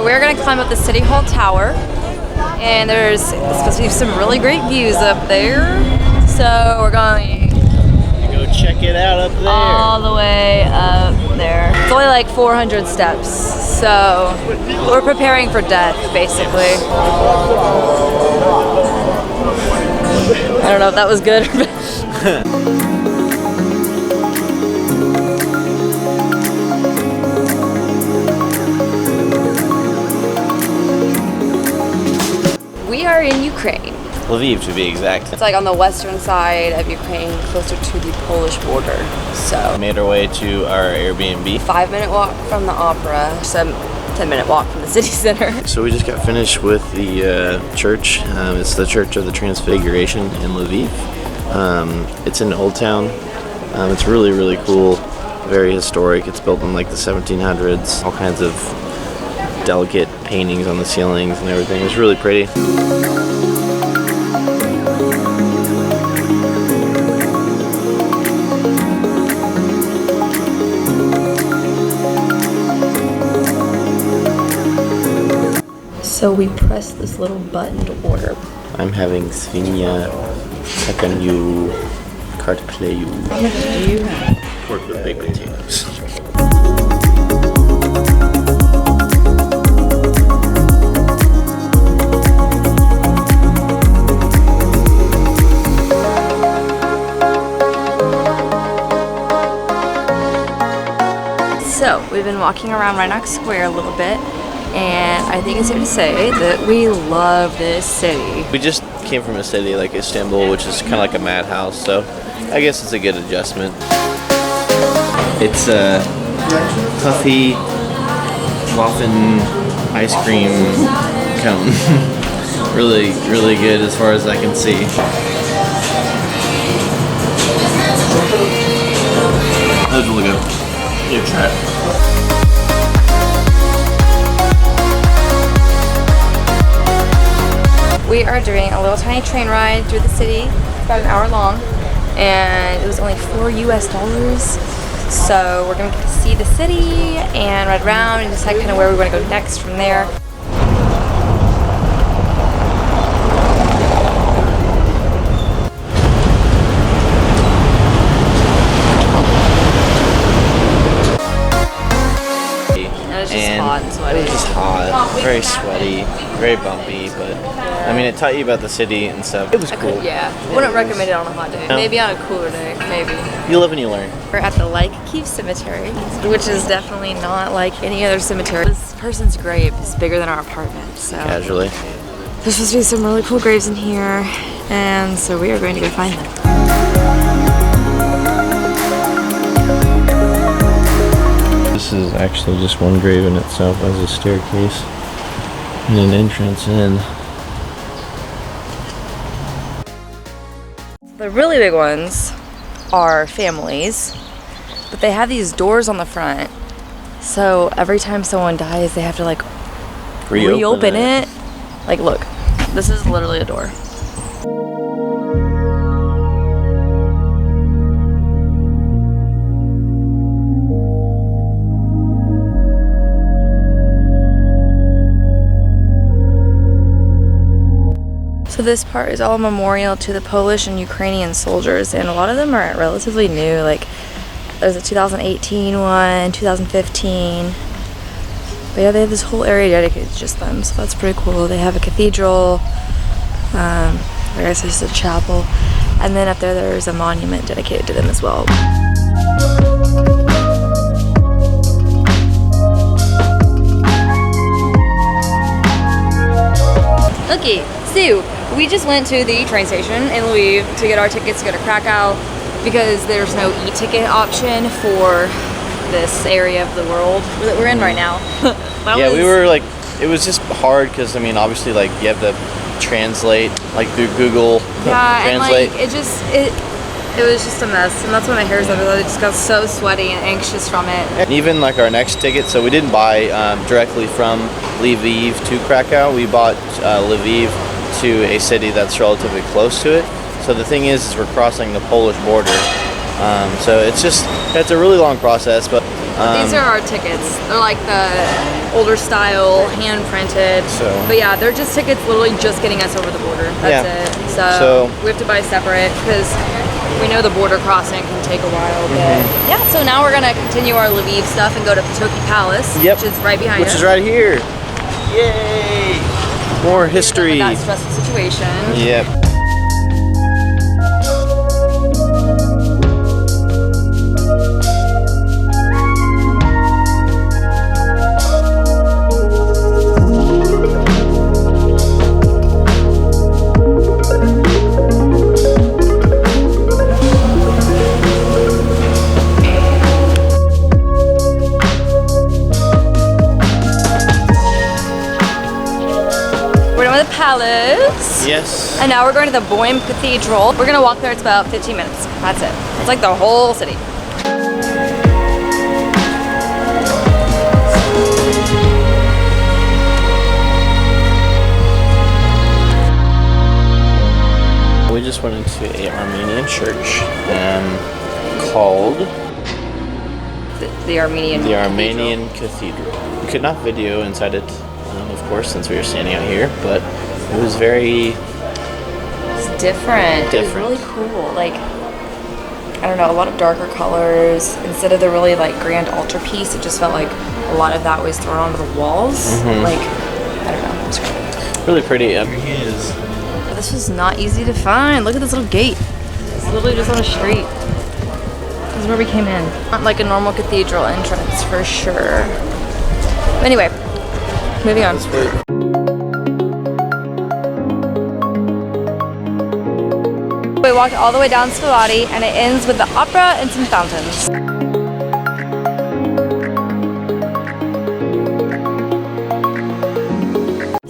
we're gonna climb up the City Hall Tower, and there's supposed to be some really great views up there. So we're going to go check it out up there. All the way up there. It's only like 400 steps, so we're preparing for death, basically. I don't know if that was good or bad. We are in Ukraine. Lviv, to be exact. It's like on the western side of Ukraine, closer to the Polish border. So we made our way to our Airbnb. 5-minute walk from the opera, some 10-minute walk from the city center. So we just got finished with the church. It's the Church of the Transfiguration in Lviv. It's in Old Town. It's really, really cool. Very historic. It's built in like the 1700s. All kinds of delicate paintings on the ceilings and everything. It's really pretty. So we press this little button to order. I'm having svinia takanyu kartkleyu. How much do you have? Pork with baked potatoes. So we've been walking around Rhinox Square a little bit, and I think it's safe to say that we love this city. We just came from a city like Istanbul, which is kind of like a madhouse, so I guess it's a good adjustment. It's a puffy waffen ice cream cone. Really, really good as far as I can see. That's really good. You try it. We are doing a little tiny train ride through the city. It's about an hour long, and it was only $4 US. So we're going to see the city and ride around and decide kind of where we want to go next from there. Hot and sweaty. It was just hot, very sweaty, very bumpy, but I mean, it taught you about the city and stuff. It was cool. Yeah, wouldn't recommend it on a hot day. No. Maybe on a cooler day, maybe. You live and you learn. We're at the Lviv Cemetery, which is definitely not like any other cemetery. This person's grave is bigger than our apartment, so. Casually. There's supposed to be some really cool graves in here, and so we are going to go find them. This is actually just one grave in itself as a staircase and an entrance in. The really big ones are families, but they have these doors on the front. So every time someone dies, they have to like reopen it. Like, look, this is literally a door. So this part is all a memorial to the Polish and Ukrainian soldiers, and a lot of them are relatively new. Like there's a 2018 one, 2015. But yeah, they have this whole area dedicated to just them, so that's pretty cool. They have a cathedral, I guess it's a chapel, and then up there there's a monument dedicated to them as well. Okay, so we just went to the train station in Lviv to get our tickets to go to Krakow because there's no e-ticket option for this area of the world that we're in right now. Yeah, we were like, it was just hard because, I mean, obviously, like, you have to translate, like, through Google Translate. And, like, it was just a mess, and that's why my hair is under. I just got so sweaty and anxious from it. And even, like, our next ticket, so we didn't buy directly from Lviv to Krakow. We bought Lviv to a city that's relatively close to it. So the thing is we're crossing the Polish border. So it's a really long process, but These are our tickets. They're like the older style, hand printed. But yeah, they're just tickets literally just getting us over the border. That's it. So we have to buy separate because we know the border crossing can take a while. But yeah, so now we're gonna continue our Lviv stuff and go to Patoki Palace, which is right behind us. Which is right here. Yay! More history. That stressful situation. Yep. Palace. Yes. And now we're going to the Boym Cathedral. We're gonna walk there. It's about 15 minutes. That's it. It's like the whole city. We just went into an Armenian church called the Armenian Cathedral. We could not video inside it, of course, since we were standing out here, but it was very... It's different. It was really cool. Like, I don't know, a lot of darker colors. Instead of the really like grand altarpiece, it just felt like a lot of that was thrown onto the walls. Like, I don't know, it was great. Really pretty. Here he is. This was not easy to find. Look at this little gate. It's literally just on a street. This is where we came in. Not like a normal cathedral entrance for sure. Anyway, moving on. We walked all the way down Skalati and it ends with the opera and some fountains.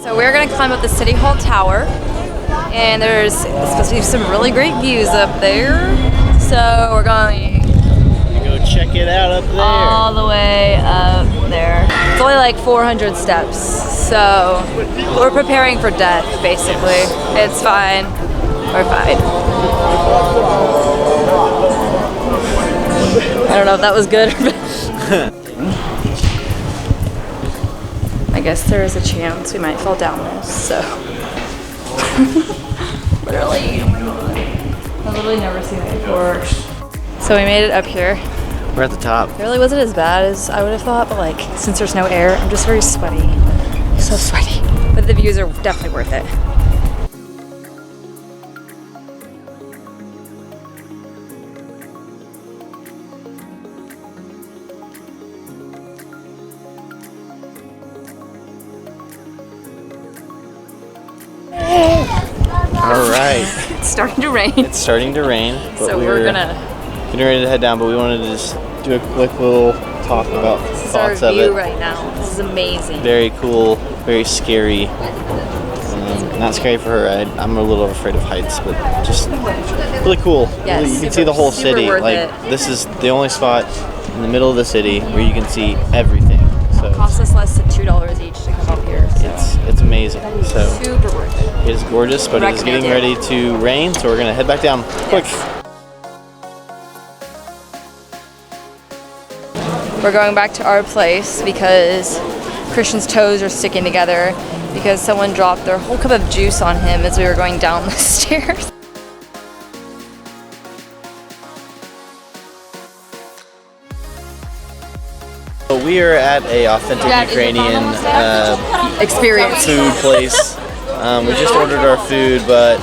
So we're gonna climb up the City Hall Tower and there's supposed to be some really great views up there. So we're going to go check it out up there. All the way up there. It's only like 400 steps. So we're preparing for death basically. It's fine. We're fine. I don't know if that was good or bad. I guess there is a chance we might fall down this, so. Literally. I've literally never seen it before. So we made it up here. We're at the top. It really wasn't as bad as I would have thought, but like, since there's no air, I'm just very sweaty. So sweaty. But the views are definitely worth it. All right. It's starting to rain. It's starting to rain. But So we're gonna getting ready to head down, but we wanted to just do a quick little talk about thoughts of it. This is our view right now. This is amazing. Very cool, very scary. Not scary for her. I'm a little afraid of heights, but just really cool. Yes, You can see the whole city. Like it. this is the only spot in the middle of the city where you can see everything. So It cost us less than $2 each to come up here. So. it's amazing. So Super worth it. it is gorgeous, but it is getting ready to rain, so we're gonna head back down quick. We're going back to our place because Christian's toes are sticking together because someone dropped their whole cup of juice on him as we were going down the stairs. So we are at a authentic Ukrainian experience food place. We just ordered our food, but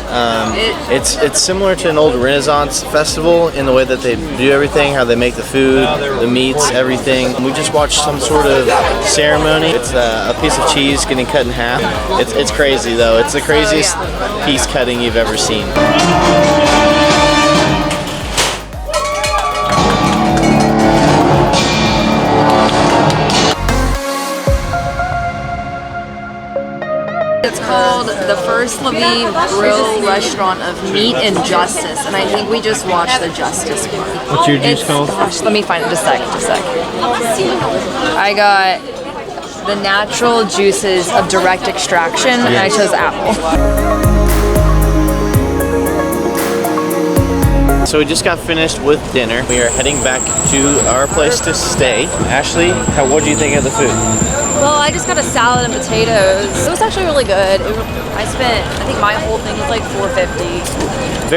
it's similar to an old Renaissance festival in the way that they do everything, how they make the food, the meats, everything. We just watched some sort of ceremony. It's a piece of cheese getting cut in half. It's crazy though. It's the craziest piece cutting you've ever seen. It's called the First Lviv Grill Restaurant of Meat and Justice, and I think we just watched the Justice part. What's your juice called? Gosh, let me find it. Just a sec. I got the natural juices of direct extraction, and I chose apple. So we just got finished with dinner. We are heading back to our place to stay. Ashley, what do you think of the food? Well, I just got a salad and potatoes. It was actually really good. I think my whole thing was like $4.50.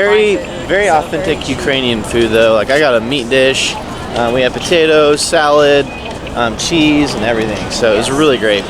Very authentic Ukrainian food though. Like I got a meat dish. We had potatoes, salad, cheese, and everything. So it was really great.